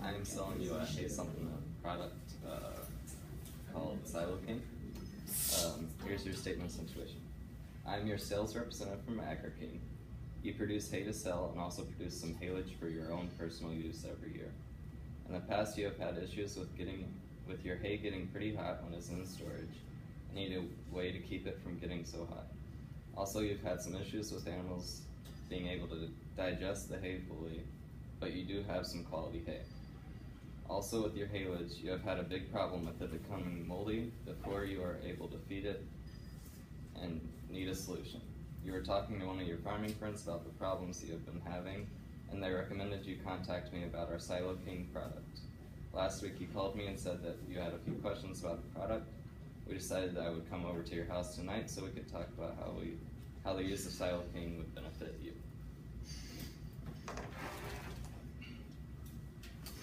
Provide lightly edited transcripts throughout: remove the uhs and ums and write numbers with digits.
I'm selling you a hay supplement product called Silo King. Here's your statement situation. I'm your sales representative from AgriKing. You produce hay to sell and also produce some haylage for your own personal use every year. In the past, you have had issues with your hay getting pretty hot when it's in storage. You need a way to keep it from getting so hot. Also, you've had some issues with animals being able to digest the hay fully, but you do have some quality hay. Also, with your haylage, you have had a big problem with it becoming moldy before you are able to feed it and need a solution. You were talking to one of your farming friends about the problems you have been having, and they recommended you contact me about our Silo King product. Last week you called me and said that you had a few questions about the product. We decided that I would come over to your house tonight so we could talk about how the use of Silo King would benefit you.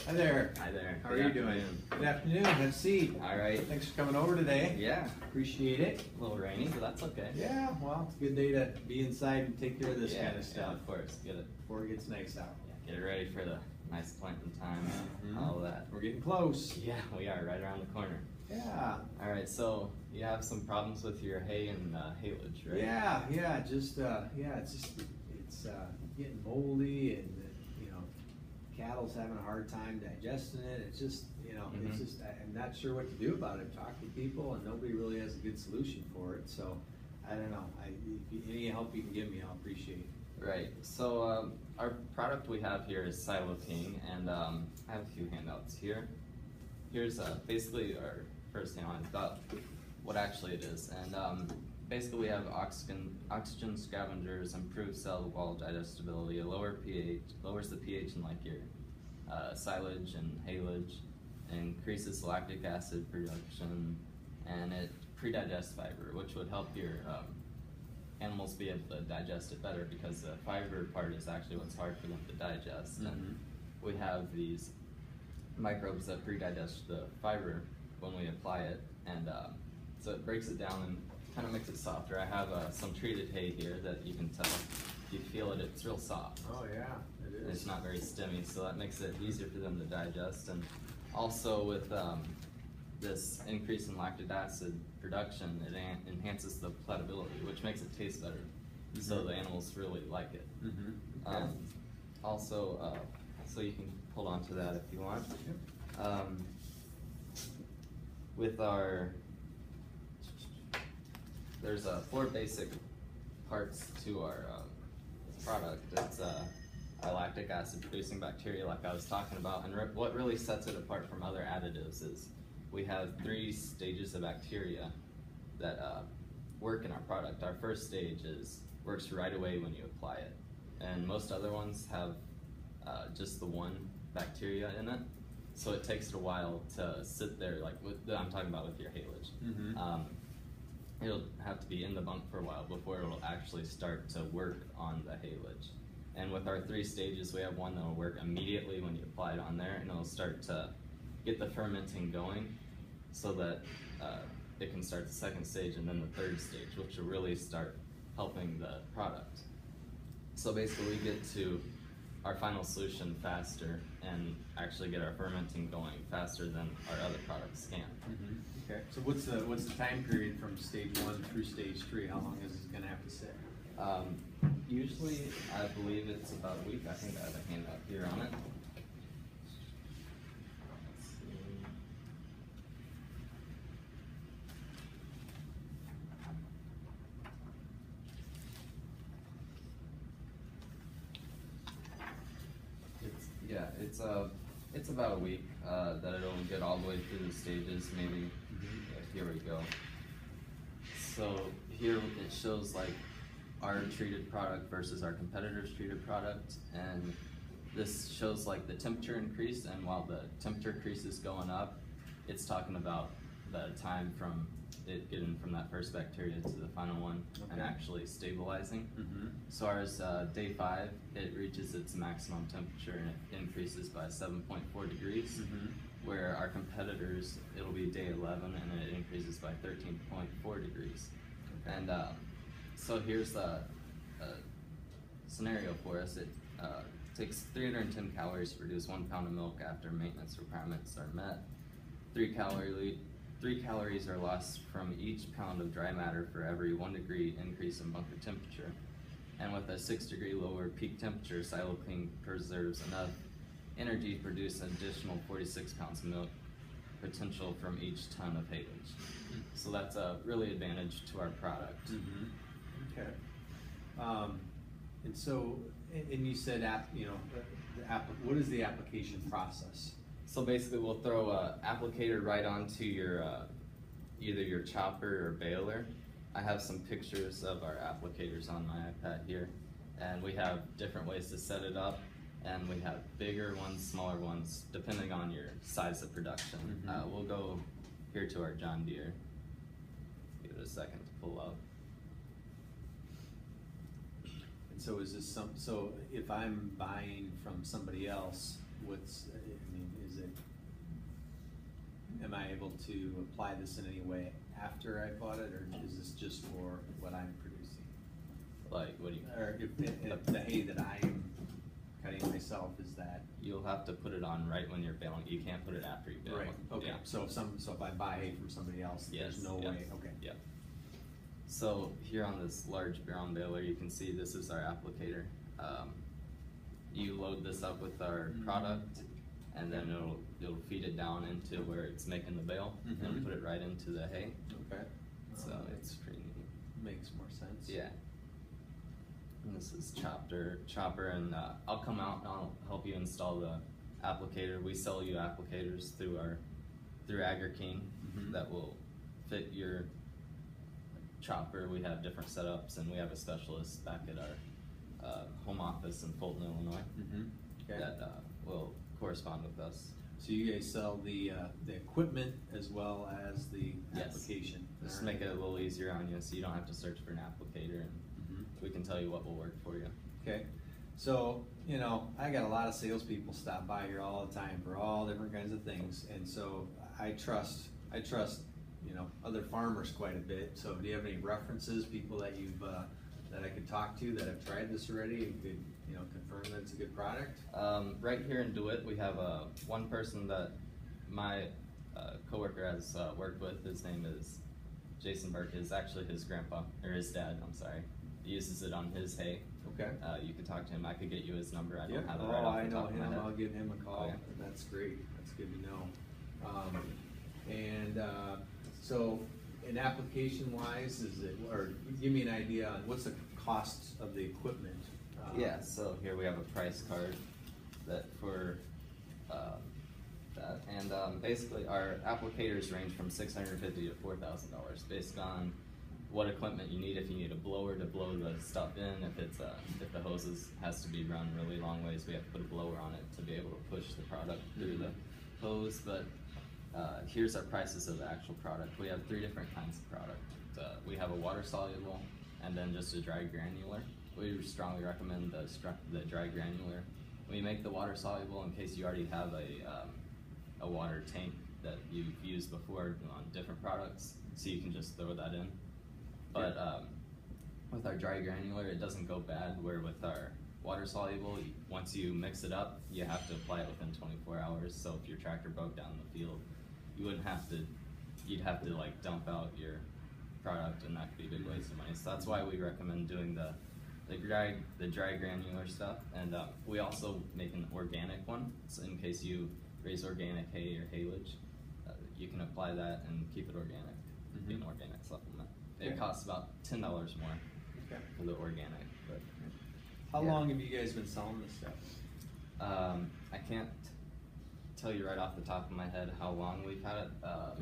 Hi there. Hi there. How are you doing? Good afternoon. Have a seat. All right. Thanks for coming over today. Yeah. Appreciate it. A little rainy, but that's okay. Yeah, well, it's a good day to be inside and take care of this kind of Yeah, stuff of course. Get it. before it gets nice out. Yeah, get it ready for the nice planting time, all of that. We're getting close. Yeah, we are right around the corner. Yeah. All right, so you have some problems with your hay and haylage, right? Yeah, it's getting moldy and cattle's having a hard time digesting it. It's just, I'm not sure what to do about it. I've talked to people and nobody really has a good solution for it. So I don't know. Any help you can give me, I'll appreciate it. Right. So our product we have here is Silo King, and I have a few handouts here. Here's basically our first handout about what actually it is, and basically we have oxygen scavengers, improve cell wall digestibility, a lower pH, lowers the pH in like your silage and haylage, increases lactic acid production, and it pre-digests fiber, which would help your animals be able to digest it better, because the fiber part is actually what's hard for them to digest. And we have these microbes that pre-digest the fiber when we apply it, and so it breaks it down and kind of makes it softer. I have some treated hay here that you can tell. If you feel it, it's real soft. Oh yeah, it is. It's not very stemmy, so that makes it easier for them to digest. And also with this increase in lactic acid production, it enhances the palatability, which makes it taste better. So the animals really like it. Okay. Also, so you can hold on to that if you want. Yep. With there's 4 basic parts to our product. It's our lactic acid producing bacteria, like I was talking about, and what really sets it apart from other additives is we have 3 stages of bacteria that work in our product. Our first stage works right away when you apply it, and most other ones have just the one bacteria in it, so it takes it a while to sit there, like I'm talking about with your haylage. It'll have to be in the bunk for a while before it'll actually start to work on the haylage. And with our 3 stages, we have one that will work immediately when you apply it on there, and it'll start to get the fermenting going so that it can start the 2nd stage, and then the 3rd stage, which will really start helping the product. So basically we get to our final solution faster and actually get our fermenting going faster than our other products can. Okay. So what's the time period from stage 1 through stage 3? How long is it going to have to sit? Usually, I believe it's about a week. I think I have a handout here on it. Let's see. It's about a week that it'll get all the way through the stages. Maybe. Here we go. So here it shows like our treated product versus our competitor's treated product, and this shows like the temperature increase, and while the temperature increase is going up, it's talking about the time from it getting from that first bacteria to the final one and actually stabilizing. So ours, day 5, it reaches its maximum temperature and it increases by 7.4 degrees. Where our competitors, it'll be day 11 and it increases by 13.4 degrees. And so here's the scenario for us. Takes 310 calories to produce 1 pound of milk after maintenance requirements are met. 3 calories are lost from each pound of dry matter for every 1 degree increase in bunker temperature. And with a 6 degree lower peak temperature, Silo Clean preserves enough energy to produce an additional 46 pounds of milk potential from each ton of haylage. So that's a really advantage to our product. Okay. And so, and you said, what is the application process? So basically we'll throw a applicator right onto your, either your chopper or baler. I have some pictures of our applicators on my iPad here, and we have different ways to set it up, and we have bigger ones, smaller ones, depending on your size of production. We'll go here to our John Deere. Give it a second to pull up. And so is this so if I'm buying from somebody else, am I able to apply this in any way after I bought it, or is this just for what I'm producing? Like, what do you? Or if the hay that I am cutting myself, is that? You'll have to put it on right when you're baling. You can't put it after you bale. Right, okay, Yeah. so if I buy hay from somebody else, there's no way, okay. Yeah. So here on this large Braun baler, you can see this is our applicator. You load this up with our product, and then it'll feed it down into where it's making the bale, and put it right into the hay. Okay. So it's pretty neat. Makes more sense. Yeah. And this is chopper, and I'll come out and I'll help you install the applicator. We sell you applicators through AgriKing that will fit your chopper. We have different setups, and we have a specialist back at our home office in Fulton, Illinois, Okay. that will correspond with us. So you guys sell the equipment as well as the Yes. application? Just All right. make it a little easier on you, so you don't have to search for an applicator, and we can tell you what will work for you. Okay, so, I got a lot of salespeople stop by here all the time for all different kinds of things, and so I trust, other farmers quite a bit. So do you have any references, people that you've, that I could talk to that have tried this already and could, confirm that it's a good product? Right here in DeWitt, we have one person that my coworker has worked with. His name is Jason Burke. Is actually his grandpa, or his dad, I'm sorry. He uses it on his hay. Okay. You could talk to him. I could get you his number. I Yeah, don't have it right off I the know top of my him, head. I'll give him a call. Okay. That's great, that's good to know. So, in application wise, or give me an idea on what's the cost of the equipment? Yeah, so here we have a price card that for that, and basically our applicators range from $650 to $4,000 based on what equipment you need. If you need a blower to blow the stuff in, if the hoses has to be run really long ways, we have to put a blower on it to be able to push the product through the hose. But here's our prices of the actual product. We have 3 different kinds of product. We have a water soluble, and then just a dry granular. We strongly recommend the dry granular. We make the water soluble in case you already have a water tank that you've used before on different products, so you can just throw that in. But with our dry granular, it doesn't go bad, where with our water soluble, once you mix it up, you have to apply it within 24 hours. So if your tractor broke down in the field, you'd have to like dump out your product, and that could be a big waste of money. So that's why we recommend doing the dry granular stuff. And we also make an organic one, so in case you raise organic hay or haylage, you can apply that and keep it organic. Be an organic supplement. It costs about $10 more for the organic. But How long have you guys been selling this stuff? I can't tell you right off the top of my head how long we've had it.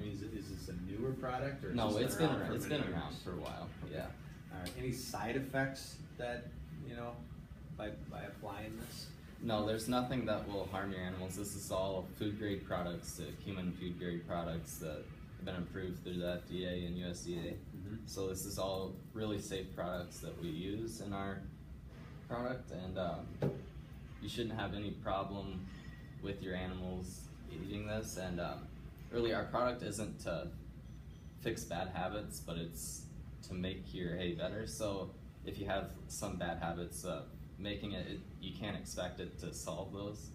Is this a newer product, or? No, it's been around. It's been years? around for a while. Okay. Yeah. All right. Any side effects that by applying this? No, there's nothing that will harm your animals. This is all food grade products, human food grade products that have been approved through the FDA and USDA. So this is all really safe products that we use in our product, and you shouldn't have any problem with your animals eating this. And really, our product isn't to fix bad habits, but it's to make your hay better. So if you have some bad habits, making it, you can't expect it to solve those.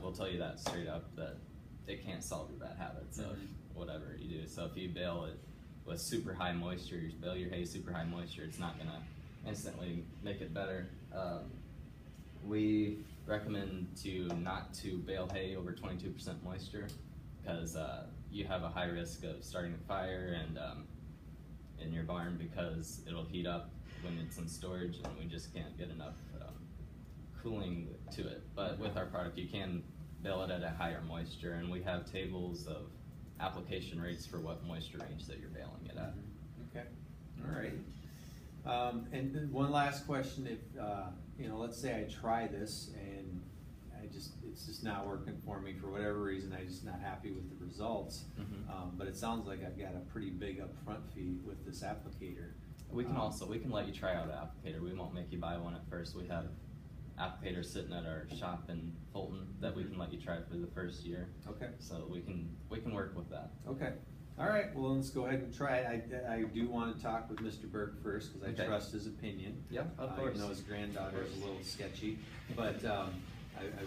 We'll tell you that straight up, that it can't solve your bad habits of whatever you do. So if you bale it with super high moisture, you bale your hay super high moisture, it's not gonna instantly make it better. We recommend not to bale hay over 22% moisture, because you have a high risk of starting a fire and in your barn, because it'll heat up when it's in storage, and we just can't get enough cooling to it. But with our product, you can bale it at a higher moisture, and we have tables of application rates for what moisture range that you're baling it at. Okay, all right. And then one last question: if you know, let's say I try this and it's just not working for me for whatever reason, I'm just not happy with the results. But it sounds like I've got a pretty big upfront fee with this applicator. We can let you try out an applicator. We won't make you buy one at first. We have applicators sitting at our shop in Fulton that we can let you try for the first year. Okay. So we can work with that. Okay. All right. Well, let's go ahead and try it. I do want to talk with Mr. Burke first, because I trust his opinion. Yeah, of course. Even though his granddaughter is a little sketchy, but I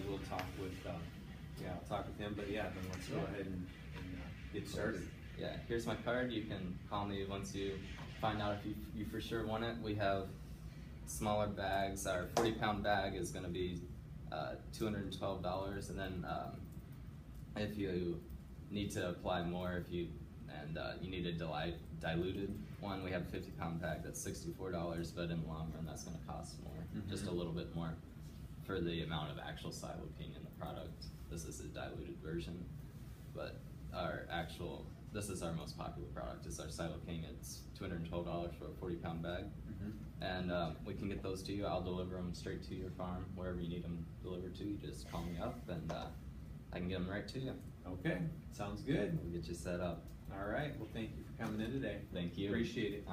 will talk with I'll talk with him. But yeah, then let's go ahead and get started. Yeah. Here's my card. You can call me once you find out if you for sure want it. We have smaller bags. Our 40-pound bag is going to be $212, and then if you need to apply more, you need a diluted one, we have a 50-pound bag that's $64, but in the long run that's going to cost more, just a little bit more for the amount of actual silocaine in the product. This is a diluted version, but this is our most popular product. It's our silocaine. It's $212 for a 40-pound bag. And we can get those to you. I'll deliver them straight to your farm, wherever you need them delivered to. You just call me up, and I can get them right to you. Okay, sounds good. We'll get you set up. All right. Well, thank you for coming in today. Thank you. Appreciate it.